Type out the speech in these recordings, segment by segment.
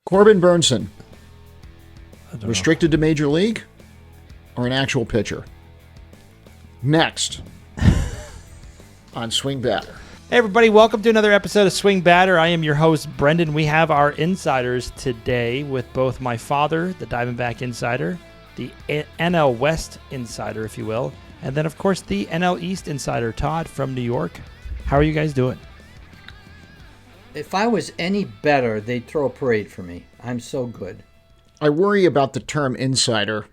Corbin Burnson, restricted to Major League or an actual pitcher? Next on Swing Batter. Hey everybody, welcome to another episode of Swing Batter. I am your host, Brendan. We have our insiders today with both my father, the Diamondback insider, the NL West insider, if you will, and then, of course, the NL East insider, Todd from New York. How are you guys doing? If I was any better, they'd throw a parade for me. I'm so good. I worry about the term insider.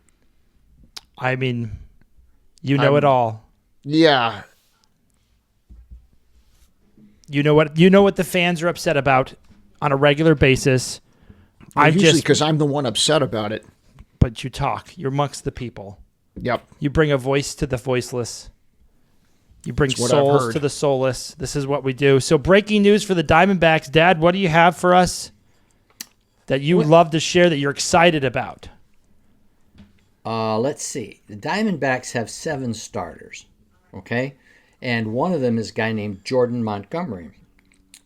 I mean, you know it all. Yeah. You know what the fans are upset about on a regular basis. Well, usually because I'm the one upset about it. But you talk. You're amongst the people. Yep. You bring a voice to the voiceless. You bring souls to the soulless. This is what we do. So breaking news for the Diamondbacks. Dad, what do you have for us that you love to share that you're excited about? Let's see. The Diamondbacks have 7 starters, okay? And one of them is a guy named Jordan Montgomery.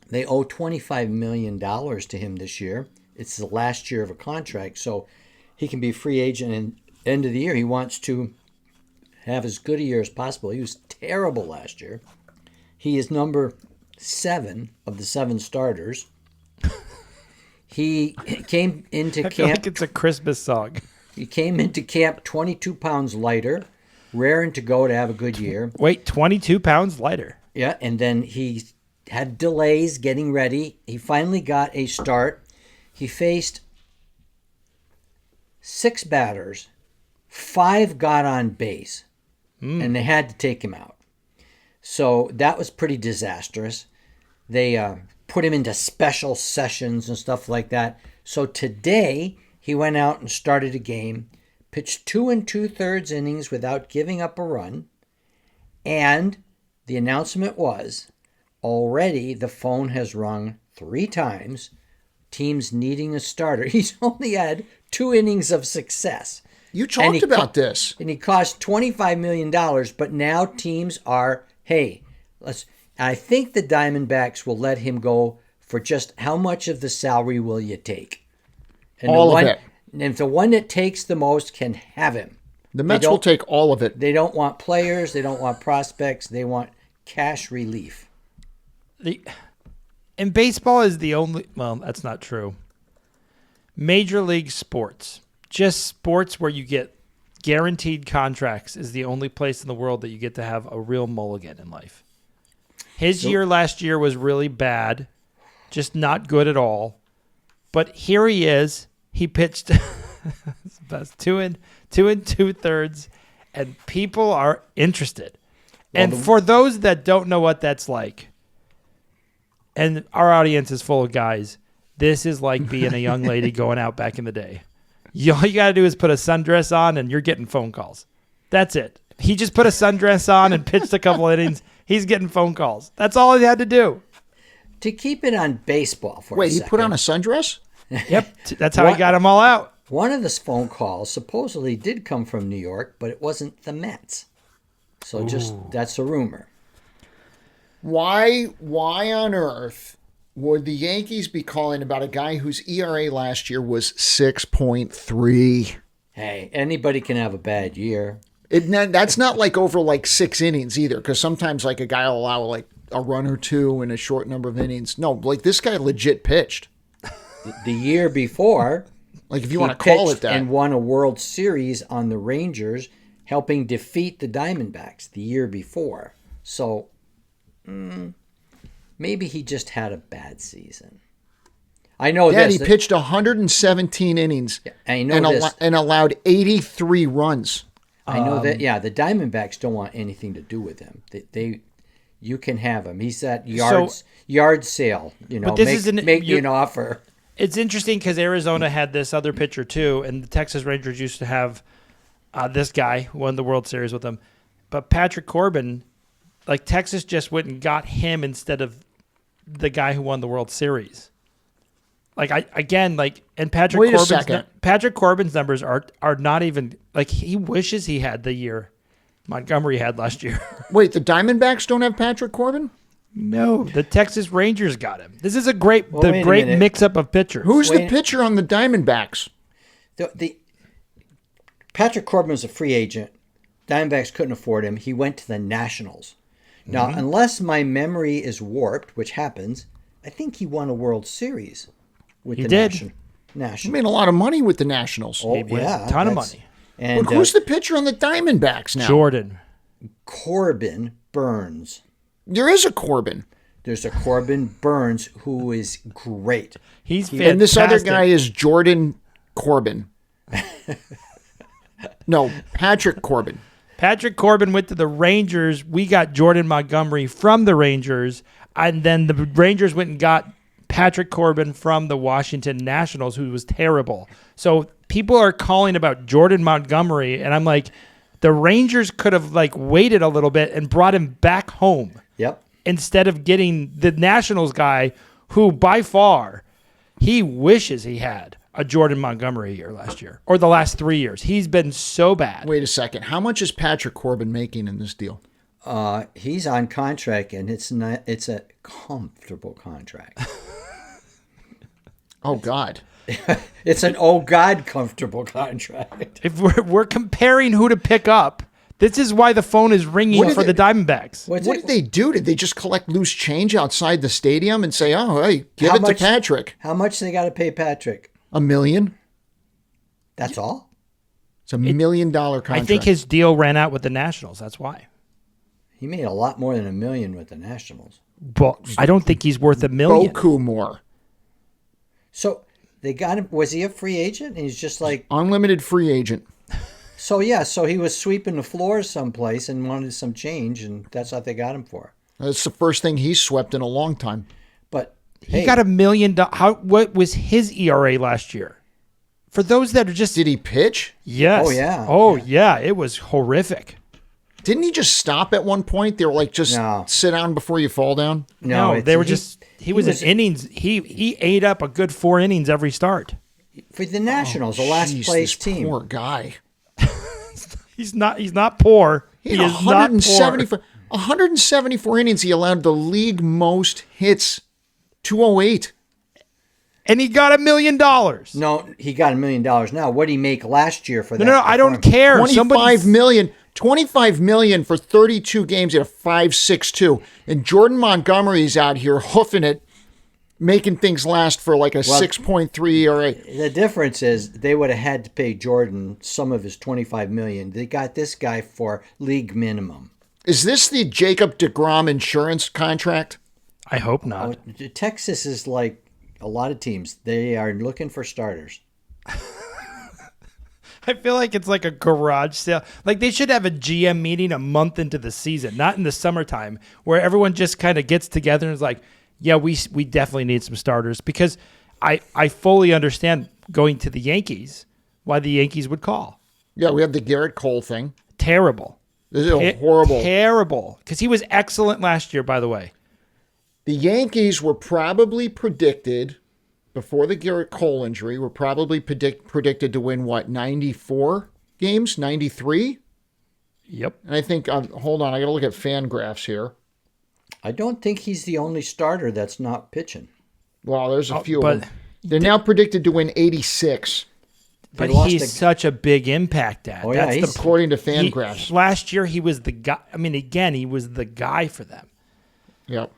They owe $25 million to him this year. It's the last year of a contract, so he can be free agent and end of the year. He wants to have as good a year as possible. He was terrible last year. He is number 7 of the 7 starters. He came into camp. I feel like it's a Christmas song. He came into camp 22 pounds lighter, raring to go to have a good year. Wait, 22 pounds lighter? Yeah, and then he had delays getting ready. He finally got a start. He faced 6 batters. 5 got on base, and they had to take him out. So that was pretty disastrous. They put him into special sessions and stuff like that. So today, he went out and started a game, pitched 2 2/3 innings without giving up a run, and the announcement was, already the phone has rung 3 times, teams needing a starter. He's only had 2 innings of success. You talked about this. And he cost $25 million, but now teams are, hey, I think the Diamondbacks will let him go for just how much of the salary will you take? And all of it. And if the one that takes the most can have him. The Mets will take all of it. They don't want players. They don't want prospects. They want cash relief. And baseball is the only, well, that's not true. Major league sports, just sports where you get guaranteed contracts, is the only place in the world that you get to have a real mulligan in life. His year last year was really bad, just not good at all. But here he is. He pitched his best 2 2/3, and people are interested. And for those that don't know what that's like, and our audience is full of guys, this is like being a young lady going out back in the day. All you got to do is put a sundress on, and you're getting phone calls. That's it. He just put a sundress on and pitched a couple innings. He's getting phone calls. That's all he had to do. To keep it on baseball for a Wait, second. he put on a sundress? Yep, that's how he got them all out. One of the phone calls supposedly did come from New York, but it wasn't the Mets. So that's a rumor. Why on earth would the Yankees be calling about a guy whose ERA last year was 6.3? Hey, anybody can have a bad year. That's not like over like 6 innings either, because sometimes like a guy will allow like a run or 2 in a short number of innings. No, like this guy legit pitched. The year before, like if you want to call it that, and won a World Series on the Rangers, helping defeat the Diamondbacks the year before. So maybe he just had a bad season. I know this. He pitched 117 innings and allowed 83 runs. I know that. Yeah, the Diamondbacks don't want anything to do with him. You can have him. He's that yard sale. But this make me an offer. It's interesting because Arizona had this other pitcher too, and the Texas Rangers used to have this guy who won the World Series with them. But Patrick Corbin, like Texas just went and got him instead of the guy who won the World Series. Patrick Corbin's numbers are not even like he wishes he had the year Montgomery had last year. Wait, the Diamondbacks don't have Patrick Corbin? No, the Texas Rangers got him. This is a great wait a great minute. mix-up of pitchers. Who's the pitcher on the Diamondbacks? The Patrick Corbin was a free agent. Diamondbacks couldn't afford him. He went to the Nationals. Now, unless my memory is warped, which happens, I think he won a World Series with He the did. He Nationals. made a lot of money with the Nationals. Oh, He won yeah. a ton of that's- money. And But who's the pitcher on the Diamondbacks now? Jordan. Corbin Burns. There is a Corbin. There's a Corbin Burns who is great. He's fantastic. And this other guy is Jordan Corbin. No, Patrick Corbin. Patrick Corbin went to the Rangers. We got Jordan Montgomery from the Rangers. And then the Rangers went and got Patrick Corbin from the Washington Nationals, who was terrible. So people are calling about Jordan Montgomery, and I'm like, the Rangers could have waited a little bit and brought him back home Yep. instead of getting the Nationals guy who by far he wishes he had a Jordan Montgomery year last year or the last 3 years. He's been so bad. Wait a second. How much is Patrick Corbin making in this deal? He's on contract, and it's a comfortable contract. Oh, God. It's an oh god comfortable contract. If we're comparing who to pick up, this is why the phone is ringing What for did the Diamondbacks. What did they do? Did they just collect loose change outside the stadium and say, oh, hey, give it to Patrick? How much they got to pay Patrick? $1 million? That's all? It's $1 million contract. I think his deal ran out with the Nationals. That's why. He made a lot more than $1 million with the Nationals. But I don't think he's worth $1 million. Boku more. So they got him. Was he a free agent? And he's just like, Unlimited free agent. so yeah. So he was sweeping the floors someplace and wanted some change, and that's what they got him for. That's the first thing he's swept in a long time. But He got $1 million. What was his ERA last year? For those that are just Did he pitch? yes. Oh, yeah. Oh yeah. It was horrific. Didn't he just stop at one point? They were like, just No. sit down before you fall down? No, they were just. He was in innings. He ate up a good 4 innings every start. for the Nationals, the last Jeez, place this team. Poor guy. He's not poor. He He had is not poor. 174 innings. He allowed the league most hits, 208. And he got $1 million. No, he got $1 million. Now, what did he make last year for that? No, I don't performance? care. 25 million for 32 games at a 5.62. And Jordan Montgomery's out here hoofing it, making things last for like a 6.3 ERA. The difference is they would have had to pay Jordan some of his $25 million. They got this guy for league minimum. Is this the Jacob deGrom insurance contract? I hope not. Texas is like a lot of teams. They are looking for starters. I feel like it's like a garage sale. Like they should have a GM meeting a month into the season, not in the summertime, where everyone just kind of gets together and is like, yeah, we definitely need some starters. Because I fully understand going to the Yankees, why the Yankees would call. Yeah, we have the Garrett Cole thing. Terrible. This is a horrible. Terrible. Because he was excellent last year, by the way. The Yankees were probably predicted, before the Garrett Cole injury, were probably predicted to win, 94 games? 93? Yep. And I think, hold on, I got to look at Fangraphs here. I don't think he's the only starter that's not pitching. Well, there's a few but of them. They're now predicted to win 86, But lost he's a- such a big impact at. Oh, yeah, That's he's- the according to Fangraphs. last year, he was the guy. I mean, again, he was the guy for them. Yep.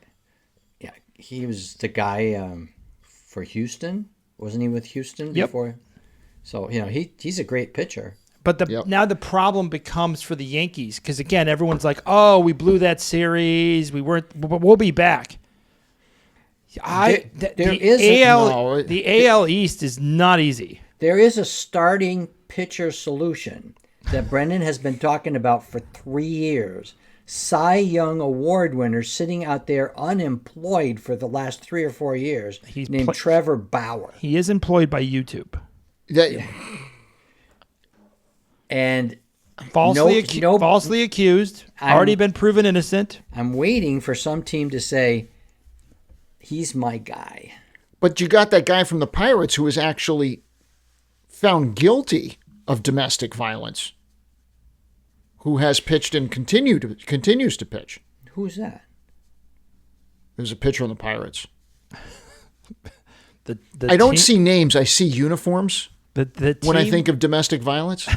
Yeah, he was the guy for Houston. Wasn't he with Houston Yep. before? So, he's a great pitcher. But now the problem becomes for the Yankees because again, everyone's like, "Oh, we blew that series. We weren't. But we'll be back." The AL East is not easy. There is a starting pitcher solution that Brendan has been talking about for 3 years. Cy Young Award winner sitting out there unemployed for the last 3 or 4 years, named Trevor Bauer. He is employed by YouTube. And Falsely accused. Already been proven innocent. I'm waiting for some team to say, he's my guy. But you got that guy from the Pirates who was actually found guilty of domestic violence, who has pitched and continues to pitch. Who's that? There's a pitcher on the Pirates. The I don't team- see names. I see uniforms the when I team- think of domestic violence.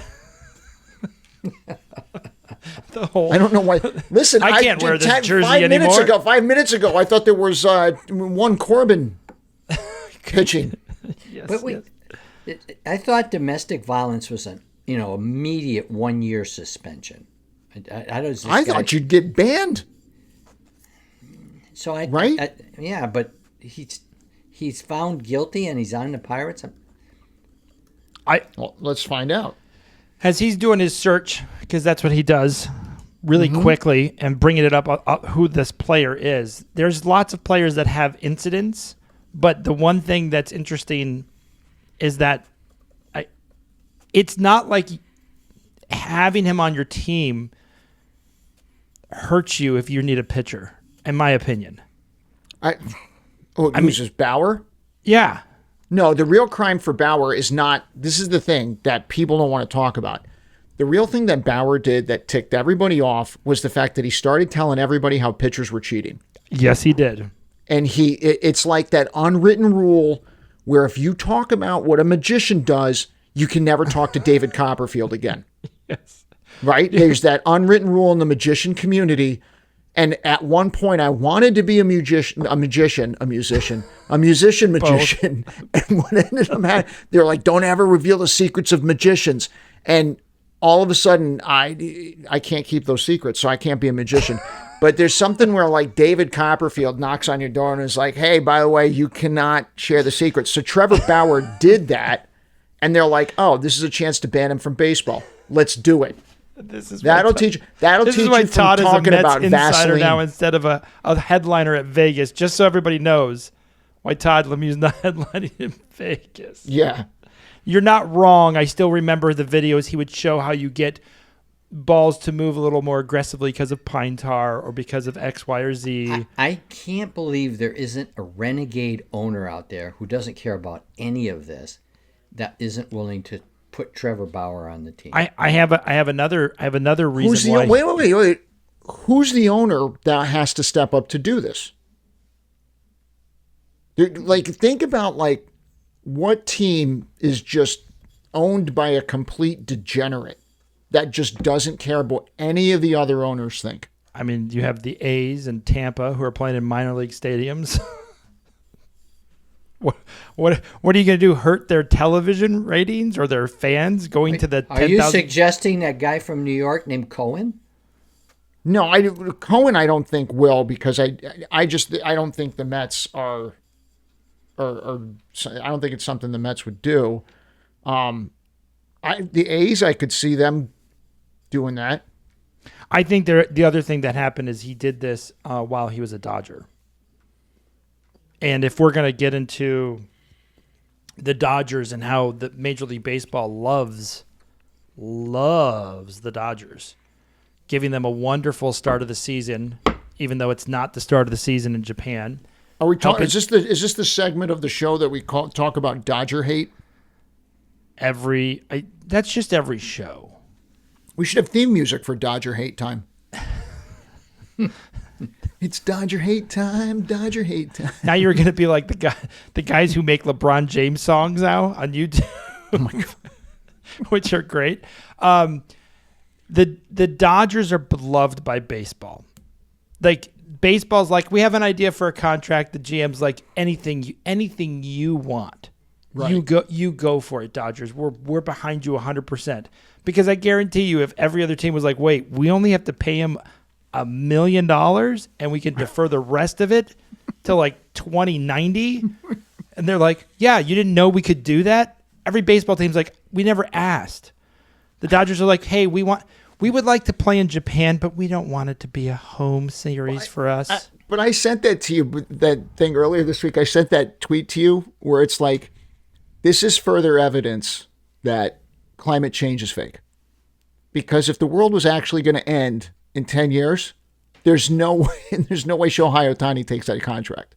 the whole. I don't know why. Listen, I can't wear this jersey 5 minutes anymore. 5 minutes ago, I thought there was one Corbin pitching. Yes, But wait, yes. I thought domestic violence was an immediate 1-year suspension. I thought you'd get banned. So Right? Yeah, but he's found guilty and he's on the Pirates. Well, let's find out. As he's doing his search, because that's what he does really Mm-hmm. quickly and bringing it up who this player is. There's lots of players that have incidents, but the one thing that's interesting is that it's not like having him on your team hurts you if you need a pitcher, in my opinion. Who's this, Bauer? Yeah. No, the real crime for Bauer is not. This is the thing that people don't want to talk about. The real thing that Bauer did that ticked everybody off was the fact that he started telling everybody how pitchers were cheating. Yes, he did. And it's like that unwritten rule where if you talk about what a magician does, you can never talk to David Copperfield again. Yes. Right? There's that unwritten rule in the magician community. And at one point, I wanted to be a musician. And what ended up happening, they're like, don't ever reveal the secrets of magicians. And all of a sudden, I can't keep those secrets, so I can't be a magician. But there's something where like David Copperfield knocks on your door and is like, hey, by the way, you cannot share the secrets. So Trevor Bauer did that. And they're like, oh, this is a chance to ban him from baseball. Let's do it. That'll teach you This is why from Todd is a talking Mets about insider Vaseline. now instead of a headliner at Vegas, just so everybody knows why Todd Lemieux's not headlining in Vegas. Yeah. You're not wrong. I still remember the videos he would show how you get balls to move a little more aggressively because of pine tar or because of X, Y, or Z. I can't believe there isn't a renegade owner out there who doesn't care about any of this that isn't willing to put Trevor Bauer on the team. I have another reason why. Wait. Who's the owner that has to step up to do this? Like, think about like what team is just owned by a complete degenerate that just doesn't care about any of the other owners think. I mean, you have the A's and Tampa who are playing in minor league stadiums. What are you going to do? Hurt their television ratings or their fans going to the 10,000? Are you suggesting that guy from New York named Cohen? No, Cohen I don't think will, because I don't think the Mets are I don't think it's something the Mets would do. The A's, I could see them doing that. I think the other thing that happened is he did this while he was a Dodger. And if we're going to get into the Dodgers and how the Major League Baseball loves the Dodgers, giving them a wonderful start of the season, even though it's not the start of the season in Japan. Are we talking? Is this the segment of the show that we talk about Dodger hate? That's just every show. We should have theme music for Dodger hate time. It's Dodger hate time. Dodger hate time. Now you're going to be like the guys who make LeBron James songs now on YouTube, Oh my God. which are great. The Dodgers are beloved by baseball. Like, baseball's like, we have an idea for a contract. The GM's like, anything you want. Right. You go for it, Dodgers. We're behind you 100%. Because I guarantee you, if every other team was like, wait, we only have to pay him $1 million and we can defer the rest of it till like 2090, and they're like, yeah, you didn't know we could do that? Every baseball team's like, we never asked. The Dodgers are like, hey, we would like to play in Japan, but we don't want it to be a home series for us. But I sent that to you, that thing earlier this week. I sent that tweet to you where it's like, this is further evidence that climate change is fake. Because if the world was actually going to end in 10 years, there's no way Shohei Ohtani takes that contract.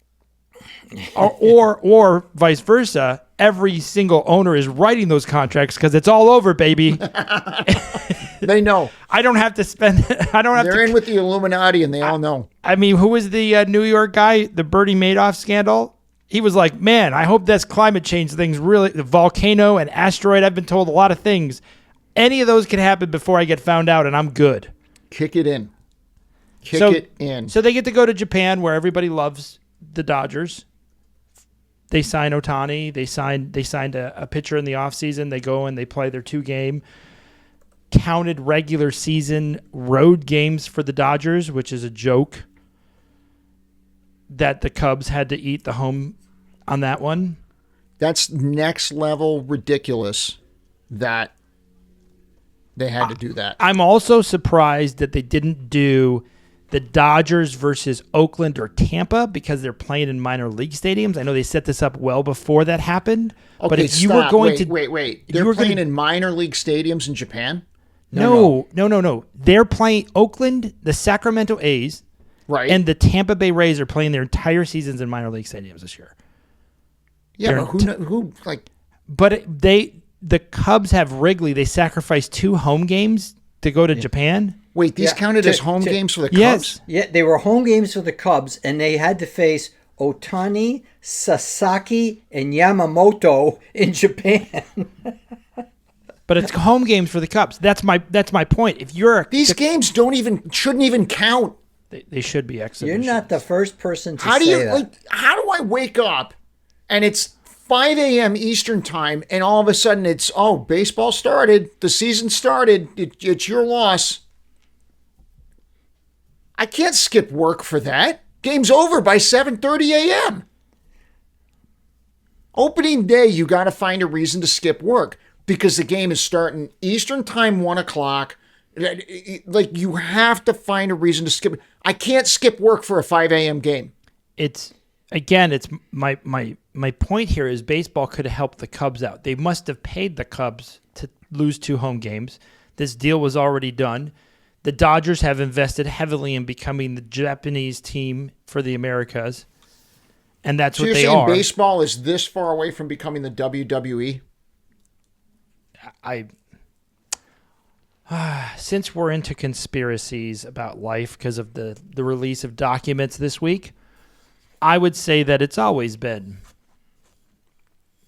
or vice versa, every single owner is writing those contracts because it's all over, baby. They know. I don't have to spend. They're in with the Illuminati, and they all know. I mean, who was the New York guy, the Bernie Madoff scandal? He was like, man, I hope that's climate change things really, the volcano and asteroid. I've been told a lot of things. Any of those can happen before I get found out, and I'm good. Kick it in. Kick it in. So they get to go to Japan, where everybody loves the Dodgers. They sign Ohtani. They signed a pitcher in the offseason. They go and they play their 2-game counted regular season road games for the Dodgers, which is a joke that the Cubs had to eat the home on that one. That's next level ridiculous that they had to do that. I'm also surprised that they didn't do the Dodgers versus Oakland or Tampa because they're playing in minor league stadiums. I know they set this up well before that happened. Okay, but if stop. you were going Wait. They're playing in minor league stadiums in Japan? No. They're playing Oakland, the Sacramento A's, right, and the Tampa Bay Rays are playing their entire seasons in minor league stadiums this year. Yeah, but who like? But the Cubs have Wrigley. They sacrificed 2 home games to go to Japan. Wait, these counted as home games for the Cubs? Yes. Yeah, they were home games for the Cubs, and they had to face Ohtani, Sasaki, and Yamamoto in Japan. But it's home games for the Cubs. That's my point. If you're these games shouldn't even count. They should be exhibitions. You're not the first person to say that. How do I wake up and it's 5 a.m. Eastern time and all of a sudden it's, baseball started, the season started, it's your loss. I can't skip work for that. Game's over by 7:30 a.m. Opening day, you got to find a reason to skip work because the game is starting Eastern time, 1 o'clock. Like, you have to find a reason to skip. I can't skip work for a 5 a.m. game. It's my point here is baseball could have helped the Cubs out. They must have paid the Cubs to lose 2 home games. This deal was already done. The Dodgers have invested heavily in becoming the Japanese team for the Americas, and that's what they are. So you're saying baseball is this far away from becoming the WWE? Since we're into conspiracies about life because of the release of documents this week, I would say that it's always been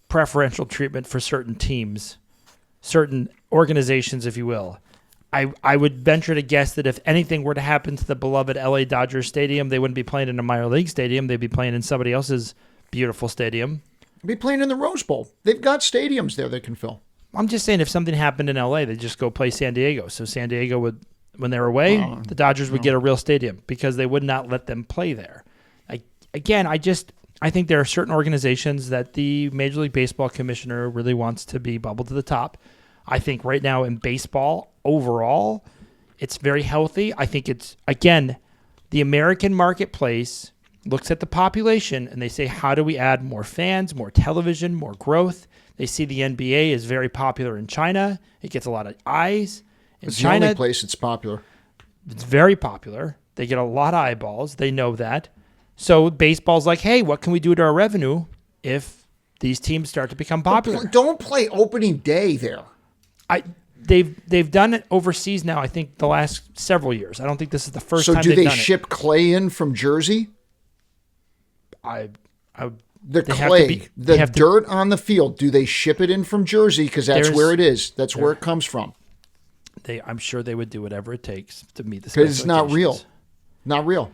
preferential treatment for certain teams, certain organizations, if you will. I would venture to guess that if anything were to happen to the beloved LA Dodgers Stadium, they wouldn't be playing in a minor league stadium. They'd be playing in somebody else's beautiful stadium. They'd be playing in the Rose Bowl. They've got stadiums there they can fill. I'm just saying if something happened in LA, they'd just go play San Diego. So San Diego would, when they're away, the Dodgers would get a real stadium because they would not let them play there. I think there are certain organizations that the Major League Baseball commissioner really wants to be bubbled to the top. I think right now in baseball, overall, it's very healthy. I think it's, again, the American marketplace looks at the population and they say, how do we add more fans, more television, more growth? They see the NBA is very popular in China. It gets a lot of eyes. It's China, the only place it's popular. It's very popular. They get a lot of eyeballs. They know that. So baseball's like, hey, what can we do to our revenue if these teams start to become popular? Don't play opening day there. They've done it overseas now, I think, the last several years. I don't think this is the first time they've done it. So do they ship clay in from Jersey? The clay, the dirt on the field, do they ship it in from Jersey? Because that's where it is. That's where it comes from. I'm sure they would do whatever it takes to meet the specifications. Because it's not real. Not real.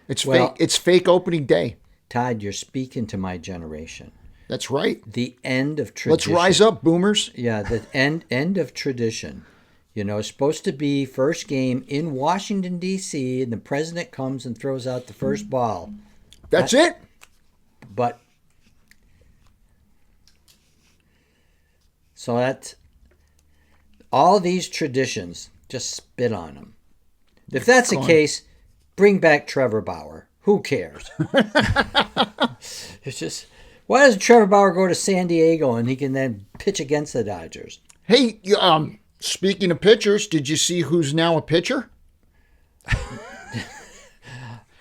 It's fake. It's fake opening day. Todd, you're speaking to my generation. That's right. The end of tradition. Let's rise up, boomers. Yeah, the end of tradition. You know, it's supposed to be first game in Washington, D.C., and the president comes and throws out the first ball. That's it. But, so that's, all these traditions, just spit on them. If that's the case, bring back Trevor Bauer. Who cares? It's just, why doesn't Trevor Bauer go to San Diego and he can then pitch against the Dodgers? Hey, speaking of pitchers, did you see who's now a pitcher?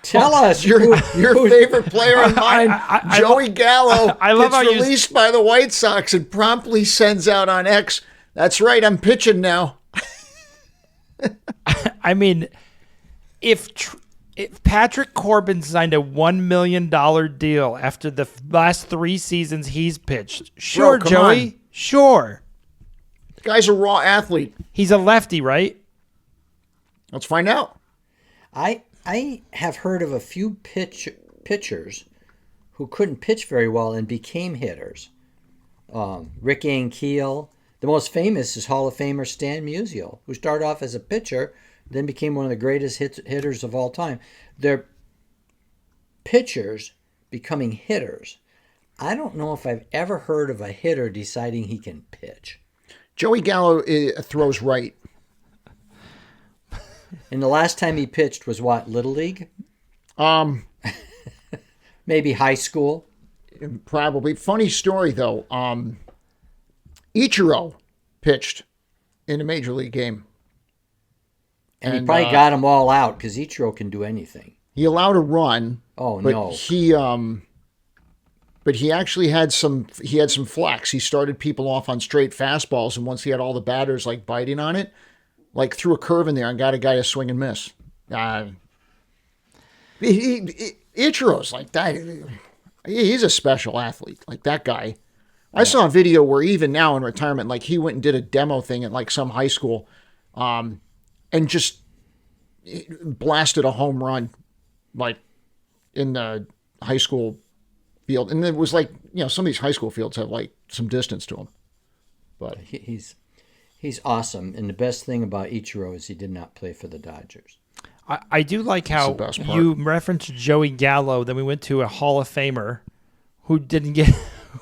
Tell us. Your favorite player of mine, Joey Gallo, I love gets released by the White Sox and promptly sends out on X, that's right, I'm pitching now. I mean, if If Patrick Corbin signed a $1 million deal after the last 3 seasons he's pitched. Sure, Bro, come Joey. on. Sure. The guy's a raw athlete. He's a lefty, right? Let's find out. I have heard of a few pitchers who couldn't pitch very well and became hitters. Rick Ankiel. The most famous is Hall of Famer Stan Musial, who started off as a pitcher, then became one of the greatest hitters of all time. They're pitchers becoming hitters. I don't know if I've ever heard of a hitter deciding he can pitch. Joey Gallo throws right. And the last time he pitched was what, Little League? Maybe high school? Probably. Funny story, though. Ichiro pitched in a major league game. And he probably got them all out because Ichiro can do anything. He allowed a run. Oh, but no. He actually had some flex. He started people off on straight fastballs, and once he had all the batters like biting on it, like threw a curve in there and got a guy to swing and miss. Ichiro's like that. He's a special athlete. Like that guy. I saw a video where even now in retirement, like he went and did a demo thing at like some high school, and just blasted a home run, like in the high school field. And it was like, some of these high school fields have like some distance to them. But he's awesome. And the best thing about Ichiro is he did not play for the Dodgers. I do like how you referenced Joey Gallo. Then we went to a Hall of Famer who didn't get,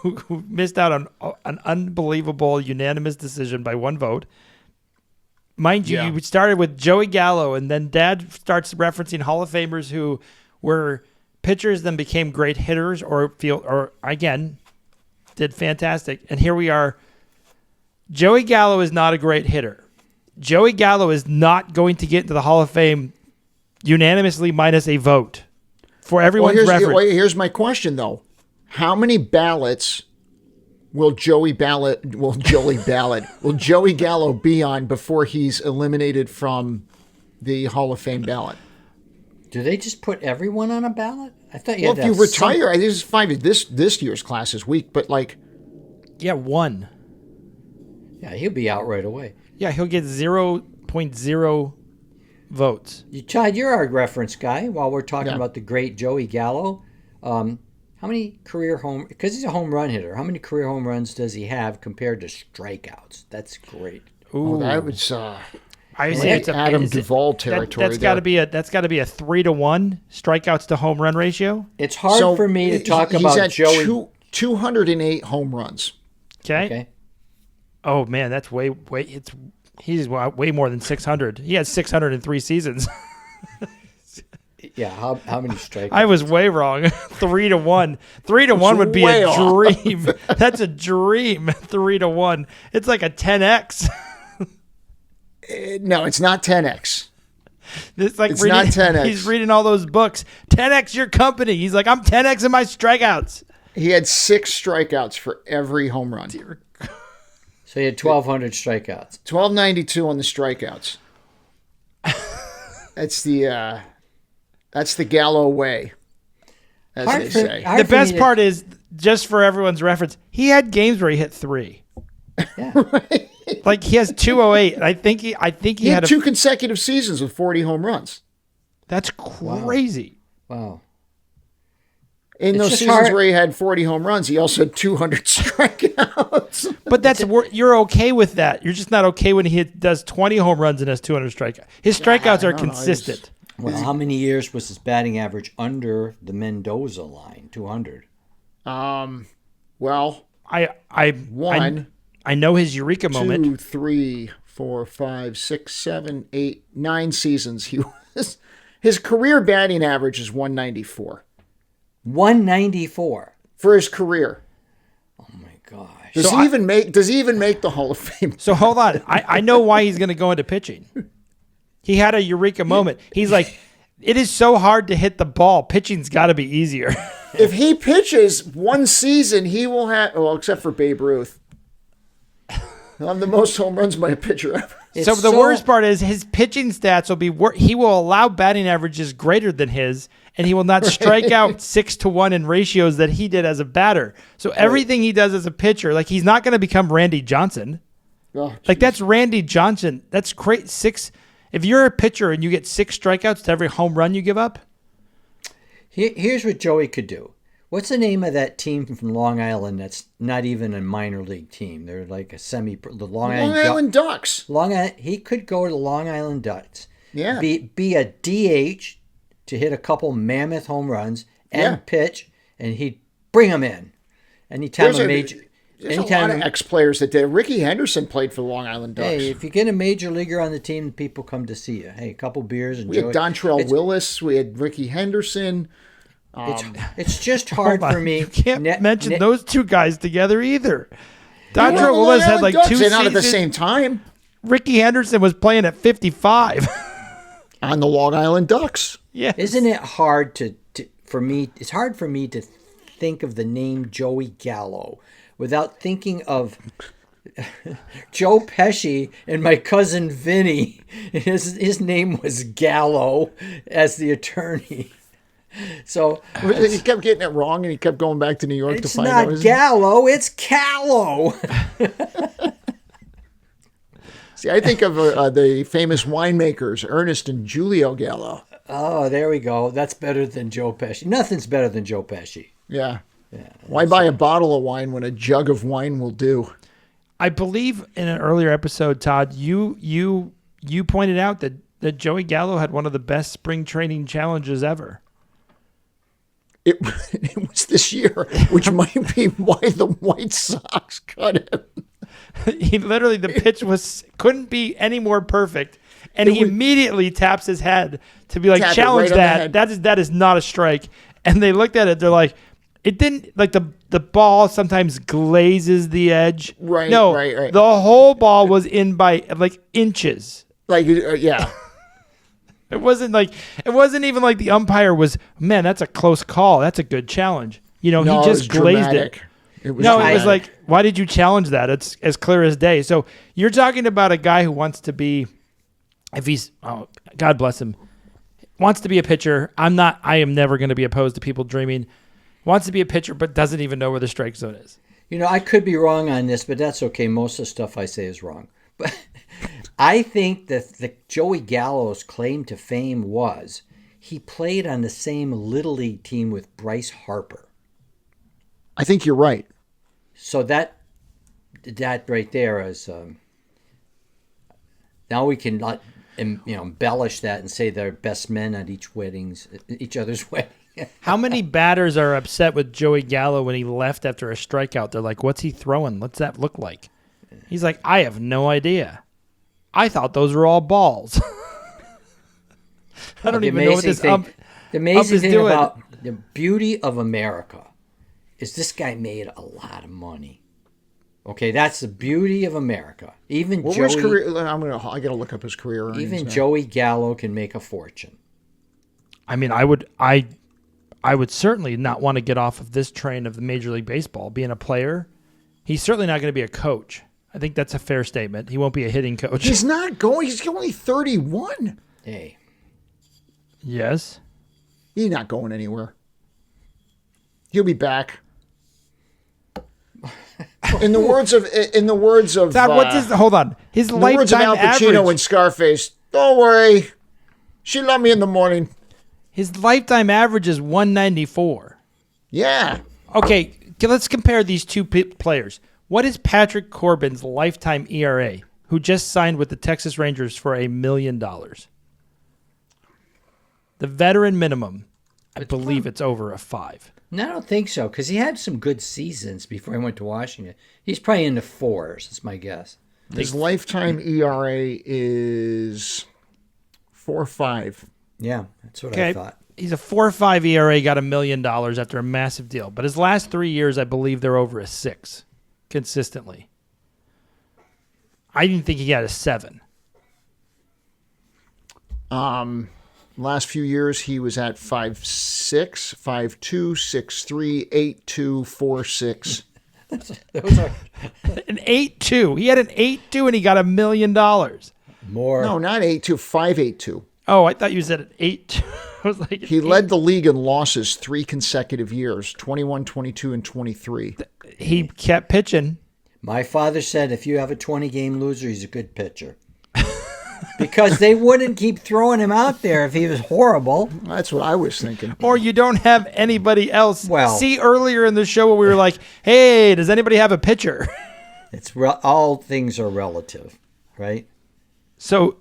who missed out on an unbelievable unanimous decision by 1 vote. Mind you, you started with Joey Gallo, and then Dad starts referencing Hall of Famers who were pitchers, then became great hitters, or again, did fantastic. And here we are. Joey Gallo is not a great hitter. Joey Gallo is not going to get into the Hall of Fame unanimously minus a vote for everyone's reference. Here's my question, though. How many ballots will Joey Gallo be on before he's eliminated from the Hall of Fame ballot? Do they just put everyone on a ballot? I thought you had to if you have retire, I think it's 5. This year's class is weak, but like, 1. Yeah, he'll be out right away. Yeah, he'll get 0.0 votes. Todd, you're our reference guy while we're talking about the great Joey Gallo. How many because he's a home run hitter, how many career home runs does he have compared to strikeouts? That's great. Ooh. That was I say it's Adam Duvall territory. That's got to be a 3-to-1 strikeouts to home run ratio. It's hard for me to talk about at Joey. 208 home runs. Okay. Oh man, that's he's way more than 600. He had 603 seasons. Yeah, how many strikeouts? I was way wrong. 3-to-1. 3-to-1 would be a dream. That's a dream. 3-to-1. It's like a 10x. No, it's not 10x. It's like not 10x. He's reading all those books. 10x your company. He's like, I'm 10x in my strikeouts. He had 6 strikeouts for every home run. So he had 1,200 strikeouts. 1,292 on the strikeouts. That's the Gallo way, as they say. The best part is, just for everyone's reference, he had games where he hit 3. Yeah. Right? Like he has 208. I think he had 2 consecutive seasons with 40 home runs. That's crazy. Wow. In those seasons where he had 40 home runs, he also had 200 strikeouts. But you're okay with that. You're just not okay when he does 20 home runs and has 200 strikeouts. His strikeouts are consistent. Well, how many years was his batting average under the Mendoza line? 200. Well, I know his eureka moment. 2, 3, 4, 5, 6, 7, 8, 9 seasons. His career batting average is 194. 194 for his career. Oh my gosh! Does he even make the Hall of Fame? So hold on. I know why he's going to go into pitching. He had a eureka moment. He's like, it is so hard to hit the ball. Pitching's got to be easier. If he pitches one season, he will have, well, except for Babe Ruth, he'll have the most home runs by a pitcher ever. So the worst part is his pitching stats will be he will allow batting averages greater than his, and he will not strike out 6-1 in ratios that he did as a batter. So everything he does as a pitcher, like he's not going to become Randy Johnson. Oh, like that's Randy Johnson. That's great. If you're a pitcher and you get 6 strikeouts to every home run you give up. Here's what Joey could do. What's the name of that team from Long Island that's not even a minor league team? They're like the Long Island Ducks. He could go to the Long Island Ducks. Yeah. Be a DH to hit a couple mammoth home runs and pitch, and he'd bring them in. Anytime There's a lot of ex-players that did. Ricky Henderson played for the Long Island Ducks. Hey, if you get a major leaguer on the team, people come to see you. Hey, a couple beers and we had Dontrell Willis. We had Ricky Henderson. It's just hard for me. You can't mention those two guys together either. Dontrell Willis had like 2 seasons. Not at the same time. Ricky Henderson was playing at 55 on the Long Island Ducks. Yeah, isn't it hard for me? It's hard for me to think of the name Joey Gallo without thinking of Joe Pesci and my cousin Vinny. His name was Gallo as the attorney. So he kept getting it wrong, and he kept going back to New York to find out. It's not Gallo, it's Callo. See, I think of the famous winemakers, Ernest and Julio Gallo. Oh, there we go. That's better than Joe Pesci. Nothing's better than Joe Pesci. Yeah. Why buy a bottle of wine when a jug of wine will do? I believe in an earlier episode, Todd, you pointed out that Joey Gallo had one of the best spring training challenges ever. It was this year, which might be why the White Sox cut him. He literally, the pitch couldn't be any more perfect, and he immediately taps his head to be like, challenge that. That is not a strike. And they looked at it, they're like, it didn't, like the ball sometimes glazes the edge. Right. No, right. The whole ball was in by like inches. Like, yeah. It wasn't even like the umpire was, man, that's a close call. That's a good challenge. He just glazed it. It was like, why did you challenge that? It's as clear as day. So you're talking about a guy who wants to be, God bless him, wants to be a pitcher. I am never going to be opposed to people dreaming. Wants to be a pitcher, but doesn't even know where the strike zone is. I could be wrong on this, but that's okay. Most of the stuff I say is wrong. But I think that the Joey Gallo's claim to fame was he played on the same Little League team with Bryce Harper. I think you're right. So that right there is now we can embellish that and say they're best men at each other's wedding. How many batters are upset with Joey Gallo when he left after a strikeout? They're like, what's he throwing? What's that look like? He's like, I have no idea. I thought those were all balls. I don't even know what this ump The amazing thing doing. About the beauty of America is this guy made a lot of money. Okay, that's the beauty of America. Even Joey, his career? I gotta look up his career. Even Joey Gallo can make a fortune. I mean, I would certainly not want to get off of this train of the Major League Baseball. Being a player, he's certainly not going to be a coach. I think that's a fair statement. He won't be a hitting coach. He's not going. He's only 31. Hey. Yes. He's not going anywhere. He'll be back. In the words of Todd, hold on. His lifetime words of Al Pacino average in Scarface. Don't worry. She loved me in the morning. His lifetime average is 194. Yeah. Okay, let's compare these two players. What is Patrick Corbin's lifetime ERA, who just signed with the Texas Rangers for $1 million? The veteran minimum, I believe it's over a 5. No, I don't think so, because he had some good seasons before he went to Washington. He's probably in the 4s, that's my guess. His lifetime ERA is 4.5. Yeah, that's what I thought. He's a 4.5 ERA, got $1 million after a massive deal. But his last 3 years, I believe they're over a 6 consistently. I didn't think he had a 7. Last few years, he was at 5.6, 5.2, 6.3, 8.2, 4.6. Those are an 8.2. He had an 8.2 and he got $1 million. More. No, not 8-2, 5-8-2. Oh, I thought you said it 8. I was like, He led the league in losses 3 consecutive years, 21, 22, and 23. He kept pitching. My father said if you have a 20-game loser, he's a good pitcher. Because they wouldn't keep throwing him out there if he was horrible. That's what I was thinking. Or you don't have anybody else. Well, see, earlier in the show where we were like, hey, does anybody have a pitcher? It's all things are relative, right? So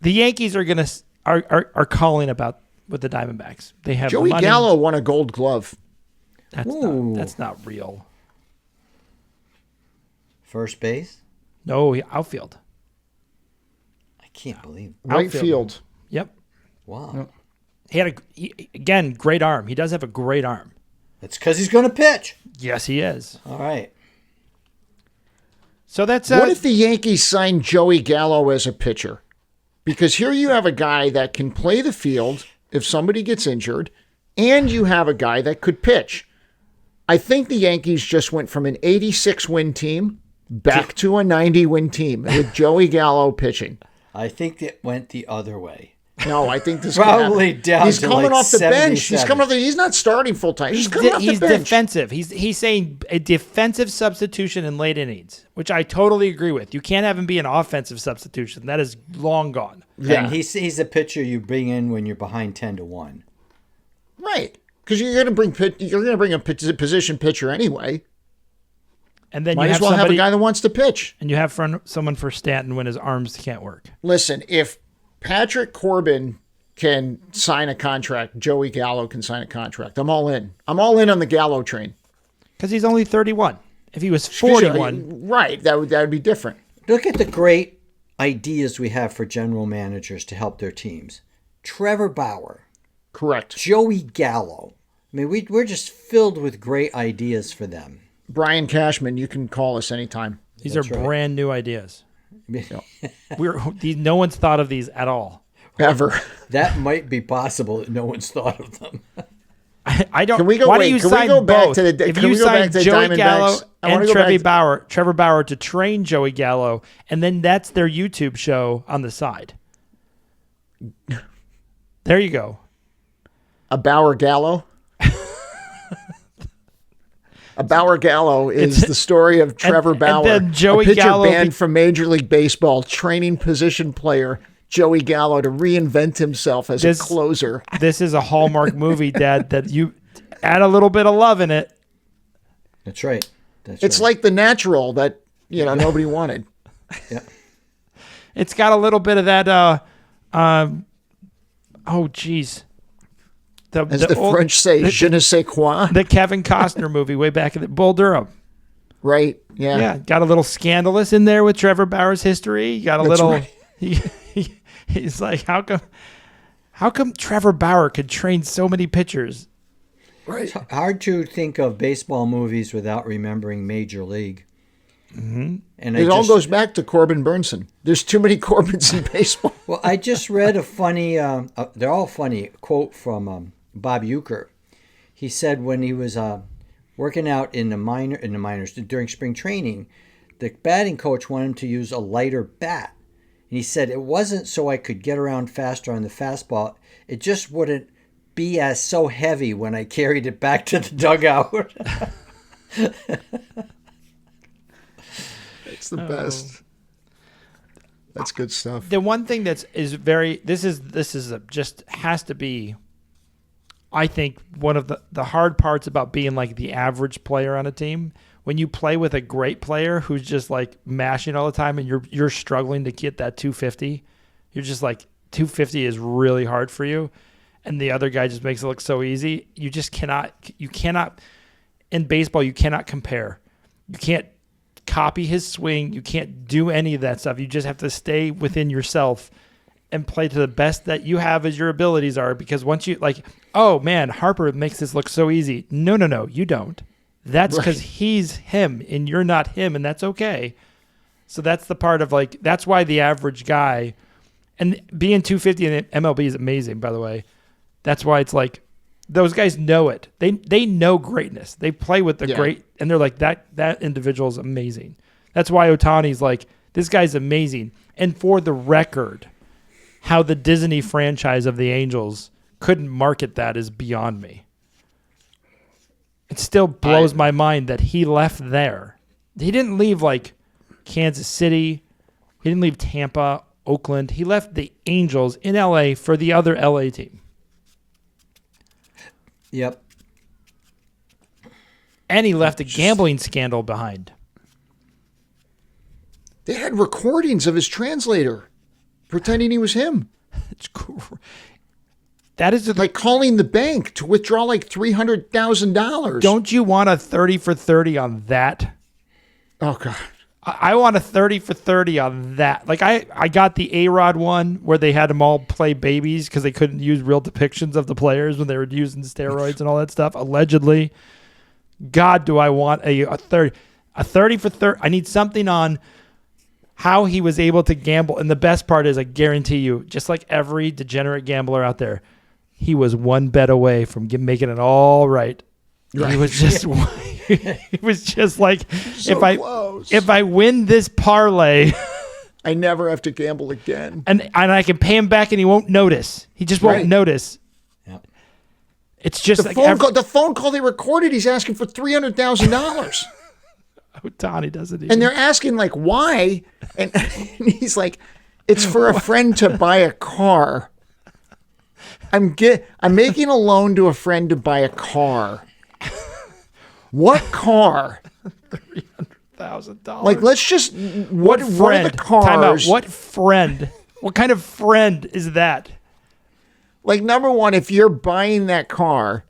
the Yankees are calling about with the Diamondbacks. They have Joey money. Gallo won a Gold Glove. That's not real. First base? No, outfield. I can't believe it. Right Outfield. field. Yep. Wow. He had again, great arm. He does have a great arm. That's because he's going to pitch. Yes, he is. All right. So that's What if the Yankees signed Joey Gallo as a pitcher? Because here you have a guy that can play the field if somebody gets injured, and you have a guy that could pitch. I think the Yankees just went from an 86-win team back to a 90-win team with Joey Gallo pitching. I think it went the other way. No, I think this Probably down He's to coming like off the bench. He's 77. coming off. He's not starting full time. He's coming off the He's bench. defensive. He's saying a defensive substitution in late innings, which I totally agree with. You can't have him be an offensive substitution. That is long gone. Yeah, And he's a pitcher you bring in when you're behind 10-1. right. Because you're going to bring a position pitcher anyway. And then Might you as have well have a somebody, guy that wants to pitch. and you have someone for Stanton when his arms can't work. Listen, if Patrick Corbin can sign a contract, Joey Gallo can sign a contract. I'm all in. I'm all in on the Gallo train. Because he's only 31. If he was 41, right, that would be different. Look at the great ideas we have for general managers to help their teams. Trevor Bauer, Correct. Joey Gallo. I mean, we're just filled with great ideas for them. Brian Cashman, you can call us anytime. these are That's right. brand new ideas. No one's thought of these at all. Ever. That might be possible that no one's thought of them. I don't. Can we go? Why Wait, don't you can we sign go back both? to the? If Can you we go sign back to the Joey Diamondbacks? Gallo I wanna and go back to- Trevor Bauer to train Joey Gallo, and then that's their YouTube show on the side. There you go. A Bauer Gallo. A Bauer Gallo is the story of Trevor Bauer, then Joey a pitcher Gallo banned from Major League Baseball, training position player Joey Gallo to reinvent himself as a closer. This is a Hallmark movie, Dad. That you add a little bit of love in it. That's right. It's like The Natural that nobody wanted. Yeah. It's got a little bit of that. Oh, geez. As the French say, je ne sais quoi. The Kevin Costner movie way back in the Bull Durham. Right. Yeah. Yeah, got a little scandalous in there with Trevor Bauer's history. Got a That's little. right. He's like, how come Trevor Bauer could train so many pitchers? It's hard to think of baseball movies without remembering Major League. Mm-hmm. And It all goes back to Corbin Burnson. There's too many Corbins in baseball. Well, I just read a funny, they're all funny, quote from Bob Uecker. He said when he was working out in the minors during spring training, the batting coach wanted him to use a lighter bat. And he said it wasn't so I could get around faster on the fastball. It just wouldn't be as so heavy when I carried it back to the dugout. It's the best. That's good stuff. The one thing has to be, I think, one of the hard parts about being like the average player on a team. When you play with a great player who's just like mashing all the time and you're struggling to get that 250, you're just like 250 is really hard for you, and the other guy just makes it look so easy. You cannot in baseball, you cannot compare. You can't copy his swing. You can't do any of that stuff. You just have to stay within yourself and play to the best that you have as your abilities are, because once you oh man, Harper makes this look so easy. No, you don't. That's because he's him and you're not him, and that's okay. So that's the part of that's why the average guy, and being 250 in MLB is amazing, by the way. That's why it's like those guys know it. They know greatness. They play with the great, and they're like that individual is amazing. That's why Ohtani's like This guy's amazing. And for the record, how the Disney franchise of the Angels couldn't market that is beyond me. It still blows my mind that he left there. He didn't leave like Kansas City. He didn't leave Tampa, Oakland. He left the Angels in LA for the other LA team. Yep. And he left a gambling scandal behind. They had recordings of his translator pretending he was him. It's cool. That is Like calling the bank to withdraw like $300,000. Don't you want a 30 for 30 on that? Oh, God. I want a 30 for 30 on that. Like I got the A-Rod one where they had them all play babies because they couldn't use real depictions of the players when they were using steroids and all that stuff, allegedly. God, do I want a 30. A 30 for 30. I need something on how he was able to gamble. And the best part is, I guarantee you, just like every degenerate gambler out there, he was one bet away from making it all right. He was just... He was just like, So close. if I win this parlay, I never have to gamble again. and I can pay him back and he won't notice. He just won't Right. notice. Yep. It's just The like the phone call they recorded, he's asking for $300,000. oh, Donnie doesn't even. And they're asking, like, why? And, and he's like, it's for a friend to buy a car. I'm making a loan to a friend to buy a car. What car? $300,000. Like, let's just what are friend? the cars? Time out. What friend? What kind of friend is that? Like, number one, if you're buying that car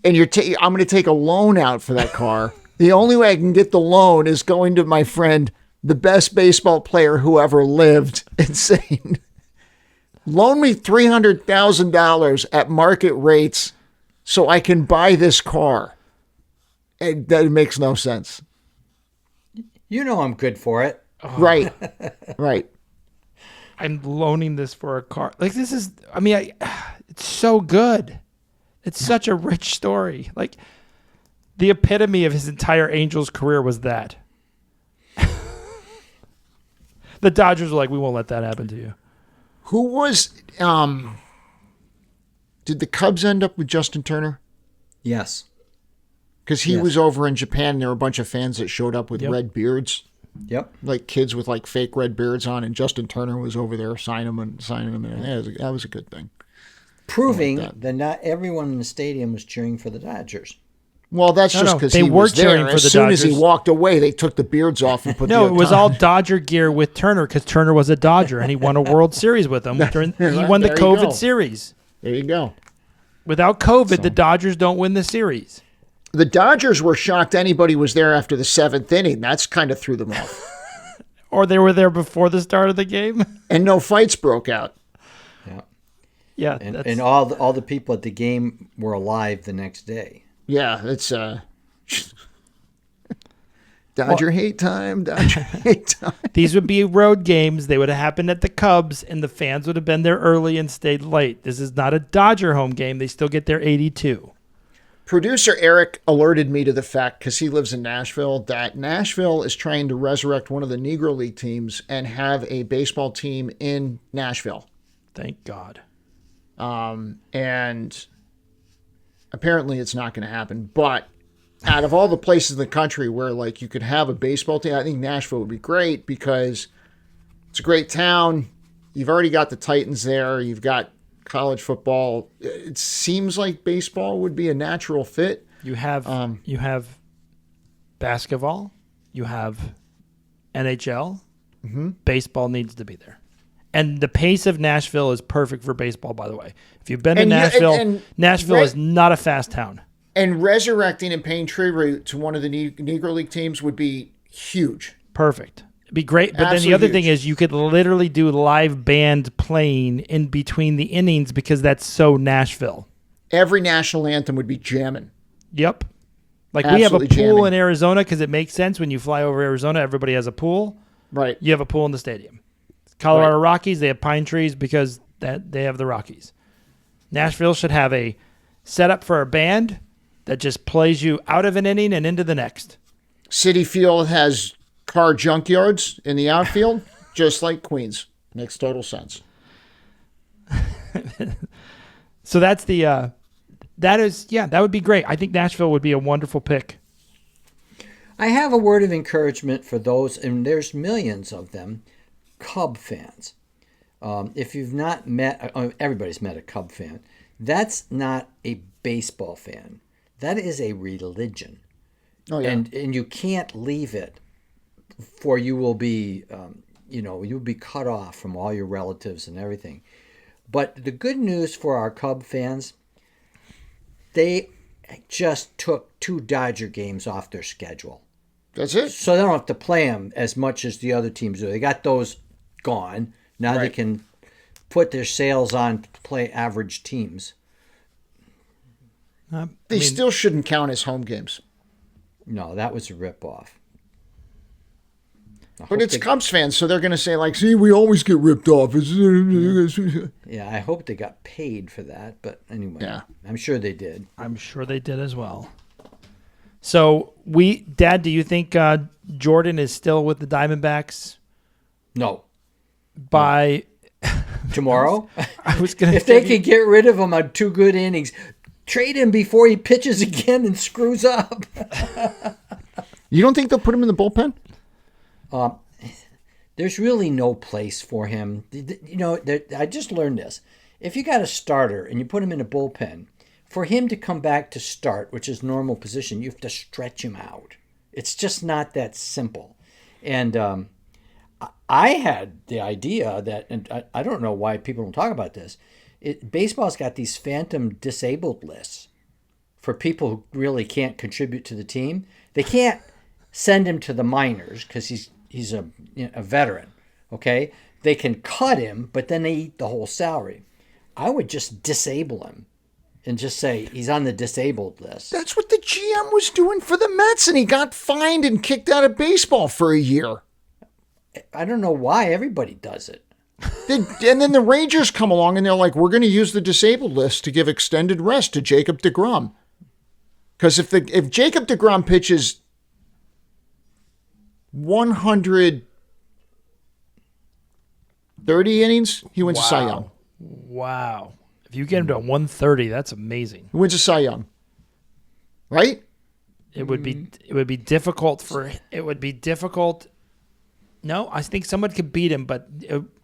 and I'm going to take a loan out for that car, the only way I can get the loan is going to my friend, the best baseball player who ever lived, and saying, loan me $300,000 at market rates so I can buy this car. And that makes no sense. You know I'm good for it. Right. Right. I'm loaning this for a car. Like, this is, I mean, it's so good. It's such a rich story. Like, the epitome of his entire Angels career was that. The Dodgers were like, we won't let that happen to you. Who was, did the Cubs end up with Justin Turner? Yes. Because he Yes. was over in Japan, and there were a bunch of fans that showed up with red beards, Yep. like kids with like fake red beards on, and Justin Turner was over there signing them, and that was a good thing. Proving that. that not everyone in the stadium was cheering for the Dodgers. Well, that's No, just no, because they he were was cheering there. for As the soon as he Dodgers. walked away, they took the beards off and put No, the it was all Dodger gear with Turner because Turner was a Dodger and he won a World Series with them. He won the There you go. COVID series. There you go. Without COVID, the Dodgers don't win the series. The Dodgers were shocked anybody was there after the seventh inning. That's kind of threw them off. Or they were there before the start of the game. And no fights broke out. Yeah. Yeah, And all the people at the game were alive the next day. Yeah, it's Dodger hate time. Dodger hate time. these would be road games. They would have happened at the Cubs, and the fans would have been there early and stayed late. This is not a Dodger home game. They still get their 82. Producer Eric alerted me to the fact, because he lives in Nashville, that Nashville is trying to resurrect one of the Negro League teams and have a baseball team in Nashville. Thank God. And apparently it's not going to happen. But out of all the places in the country where like you could have a baseball team, I think Nashville would be great because it's a great town. You've already got the Titans there. You've got college football. It seems like baseball would be a natural fit. You have basketball. You have NHL. Mm-hmm. Baseball needs to be there. And the pace of Nashville is perfect for baseball, by the way. If you've been to Nashville, Nashville is not a fast town. And resurrecting and paying tribute to one of the Negro League teams would be huge. Perfect. It'd be great. But then the other thing is you could literally do live band playing in between the innings because that's so Nashville. Every national anthem would be jamming. Yep. Like we have a Absolutely pool jamming. in Arizona because it makes sense when you fly over Arizona, everybody has a pool. Right. You have a pool in the stadium. Colorado Right. Rockies, they have pine trees because they have the Rockies. Nashville should have a setup for a band that just plays you out of an inning and into the next. Citi Field has car junkyards in the outfield, just like Queens. Makes total sense. So that's that would be great. I think Nashville would be a wonderful pick. I have a word of encouragement for those, and there's millions of them, Cub fans. If you've not met, everybody's met a Cub fan. That's not a baseball fan. That is a religion. Oh, yeah. And you can't leave it, for you will be, you'll be cut off from all your relatives and everything. But the good news for our Cub fans, they just took 2 Dodger games off their schedule. That's it. So they don't have to play them as much as the other teams do. They got those gone. Now They can put their sails on to play average teams. They still shouldn't count as home games. No, that was a ripoff. But it's Cubs fans, so they're going to say, like, see, we always get ripped off. Yeah, I hope they got paid for that. But anyway, yeah. I'm sure they did. I'm sure they did as well. So, Dad, do you think Jordan is still with the Diamondbacks? No. By tomorrow? I was going to if they could get rid of him on 2 good innings, trade him before he pitches again and screws up. You don't think they'll put him in the bullpen? There's really no place for him. I just learned this. If you got a starter and you put him in a bullpen, for him to come back to start, which is normal position, you have to stretch him out. It's just not that simple. And I had the idea that, and I don't know why people don't talk about this, baseball's got these phantom disabled lists for people who really can't contribute to the team. They can't send him to the minors because he's a veteran, okay? They can cut him, but then they eat the whole salary. I would just disable him and just say he's on the disabled list. That's what the GM was doing for the Mets, and he got fined and kicked out of baseball for a year. I don't know why everybody does it. And then the Rangers come along and they're like, we're going to use the disabled list to give extended rest to Jacob deGrom. Because if Jacob deGrom pitches 130 innings, he wins a Cy Young. Wow. If you get him to 130, that's amazing. He wins a Cy Young. Right? It would be difficult. No, I think someone could beat him, but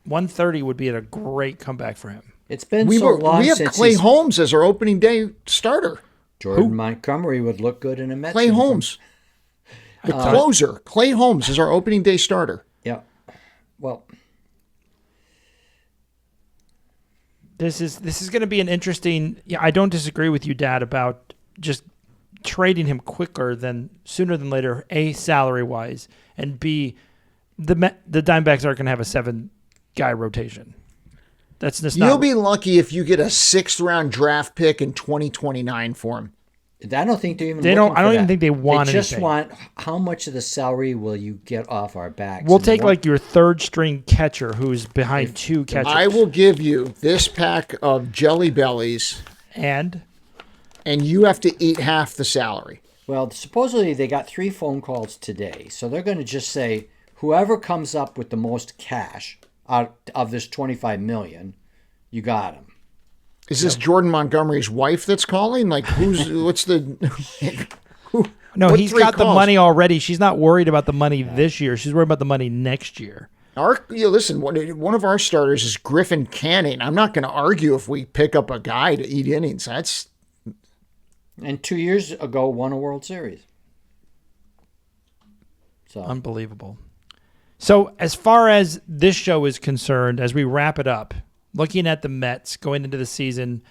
130 would be a great comeback for him. It's been we long have since Clay Holmes as our opening day starter. Jordan Montgomery would look good in a Mets Clay uniform. Holmes. The closer. Clay Holmes is our opening day starter. Yeah. Well, this is going to be an interesting. Yeah, I don't disagree with you, Dad, about just trading him sooner than later. A, salary wise, and B, the Diamondbacks aren't going to have a 7-guy rotation. That's just You'll be lucky if you get a 6th-round draft pick in 2029 for him. I don't think they're even. They don't. I don't even think they want. They just anything. want how much of the salary will you get off our backs? We'll take like your 3rd-string catcher who's behind 2 catchers. I will give you this pack of Jelly Bellies, and you have to eat half the salary. Well, supposedly they got 3 phone calls today, so they're going to just say whoever comes up with the most cash out of this $25 million, you got him. Is this Jordan Montgomery's wife that's calling? Like, what's the... No, he's got the money already. She's not worried about the money this year. She's worried about the money next year. Listen, one of our starters is Griffin Canning. I'm not going to argue if we pick up a guy to eat innings. And 2 years ago, won a World Series. So unbelievable. So as far as this show is concerned, as we wrap it up, looking at the Mets going into the season,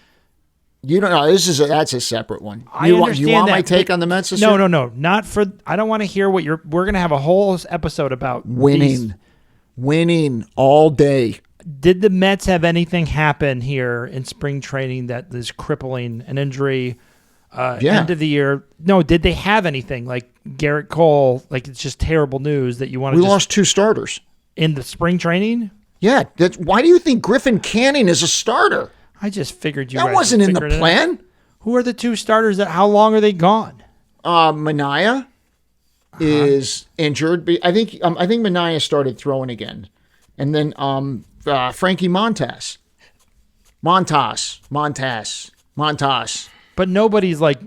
you don't know. That's a separate one. You want my take on the Mets this year? No. Not for. I don't want to hear what we're going to have a whole episode about winning all day. Did the Mets have anything happen here in spring training that is crippling an injury? End of the year. No, did they have anything like Garrett Cole? Like it's just terrible news that you want to. We lost 2 starters in the spring training. Yeah, why do you think Griffin Canning is a starter? I just figured that wasn't in the plan. Who are the 2 starters? How long are they gone? Manaea is injured. I think Manaea started throwing again, and then Frankie Montas. But nobody's like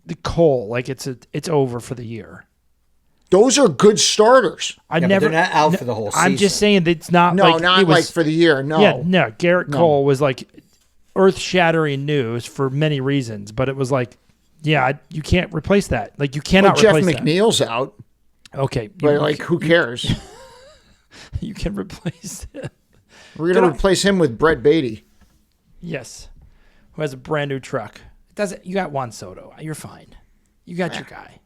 the Cole. Like it's over for the year. Those are good starters. But they're not out for the whole season. I'm just saying that it's not. No, like, not it was, like for the year. No. Yeah, no. Garrett Cole was like earth-shattering news for many reasons, but it was like, yeah, you can't replace that. Like you cannot Jeff replace McNeil's out. Okay, But like, who cares? You can replace it. We're gonna replace him with Brett Beatty. Yes, who has a brand new truck. It doesn't. You got Juan Soto. You're fine. You got your guy.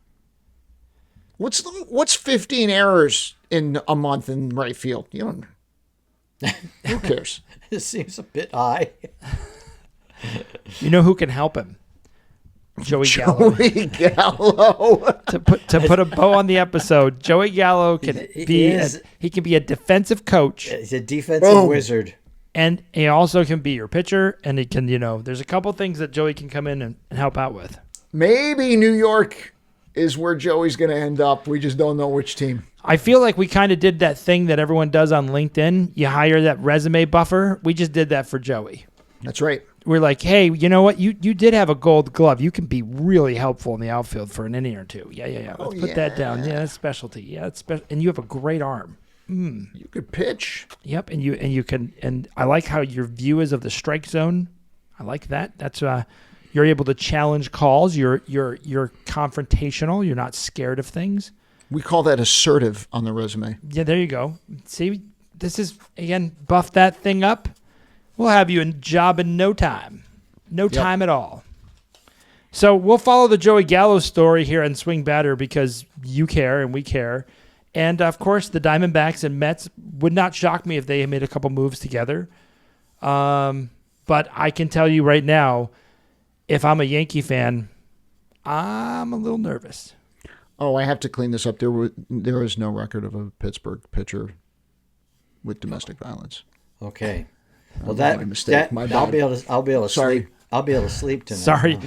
What's 15 errors in a month in right field? You don't. Who cares? It seems a bit high. You know who can help him? Joey Gallo. Joey Gallo. to put a bow on the episode, Joey Gallo can he can be a defensive coach. He's a defensive wizard. And he also can be your pitcher, and he can, there's a couple things that Joey can come in and help out with. Maybe New York is where Joey's going to end up. We just don't know which team. I feel like we kind of did that thing that everyone does on LinkedIn. You hire that resume buffer. We just did that for Joey. That's right. We're like, hey, you know what? You did have a gold glove. You can be really helpful in the outfield for an inning or two. Yeah. Let's put that down. Yeah, that's specialty. Yeah, that's special. And you have a great arm. You could pitch. Yep, and you can. And I like how your view is of the strike zone. I like that. That's you're able to challenge calls. You're confrontational. You're not scared of things. We call that assertive on the resume. Yeah, there you go. See, this is again buff that thing up. We'll have you in job in no time. No time at all. So we'll follow the Joey Gallo story here on Swing Batter because you care and we care. And, of course, the Diamondbacks and Mets would not shock me if they made a couple moves together. But I can tell you right now, if I'm a Yankee fan, I'm a little nervous. Oh, I have to clean this up. There is no record of a Pittsburgh pitcher with domestic violence. Okay. Well, my mistake. My bad. I'll be able to sleep. I'll be able to sleep tonight. Sorry,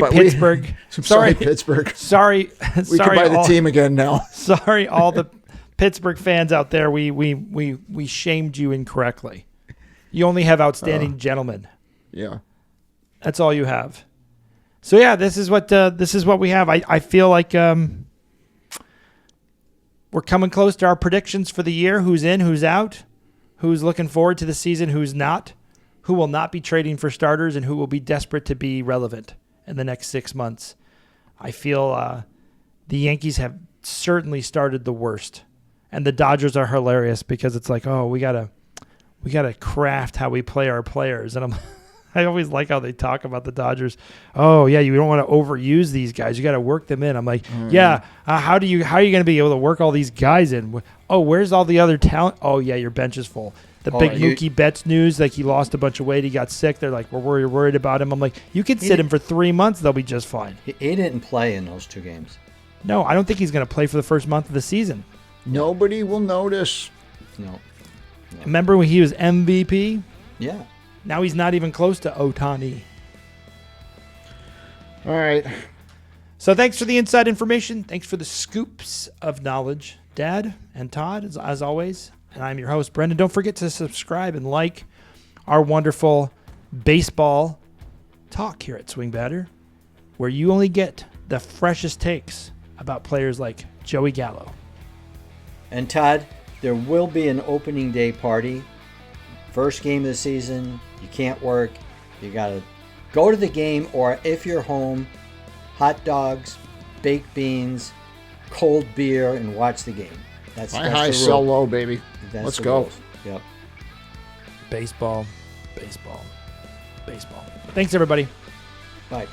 Pittsburgh. Sorry, Pittsburgh. Sorry, we can buy the team again now. Sorry, all the Pittsburgh fans out there. We shamed you incorrectly. You only have outstanding gentlemen. Yeah, that's all you have. So yeah, this is what we have. I feel like we're coming close to our predictions for the year. Who's in? Who's out? Who's looking forward to the season? Who's not? Who will not be trading for starters and who will be desperate to be relevant in the next 6 months. I feel the Yankees have certainly started the worst, and the Dodgers are hilarious because it's like, oh, we gotta craft how we play our players, and I always like how they talk about the Dodgers. Oh yeah, you don't want to overuse these guys. You got to work them in. I'm like, how are you going to be able to work all these guys in? Oh, where's all the other talent? Oh yeah, your bench is full. The big Mookie Betts news, like he lost a bunch of weight, he got sick. They're like, we're worried about him. I'm like, you can sit him for 3 months, they'll be just fine. He didn't play in those 2 games. No, I don't think he's going to play for the first month of the season. Nobody will notice. No. Remember when he was MVP? Yeah. Now he's not even close to Ohtani. All right. So thanks for the inside information. Thanks for the scoops of knowledge, Dad and Todd, as always. And I'm your host, Brendan. Don't forget to subscribe and like our wonderful baseball talk here at Swing Batter, where you only get the freshest takes about players like Joey Gallo. And Todd, there will be an opening day party. First game of the season. You can't work. You got to go to the game, or if you're home, hot dogs, baked beans, cold beer, and watch the game. That's high, sell low, baby. Let's go. Rules. Yep. Baseball. Thanks, everybody. Bye.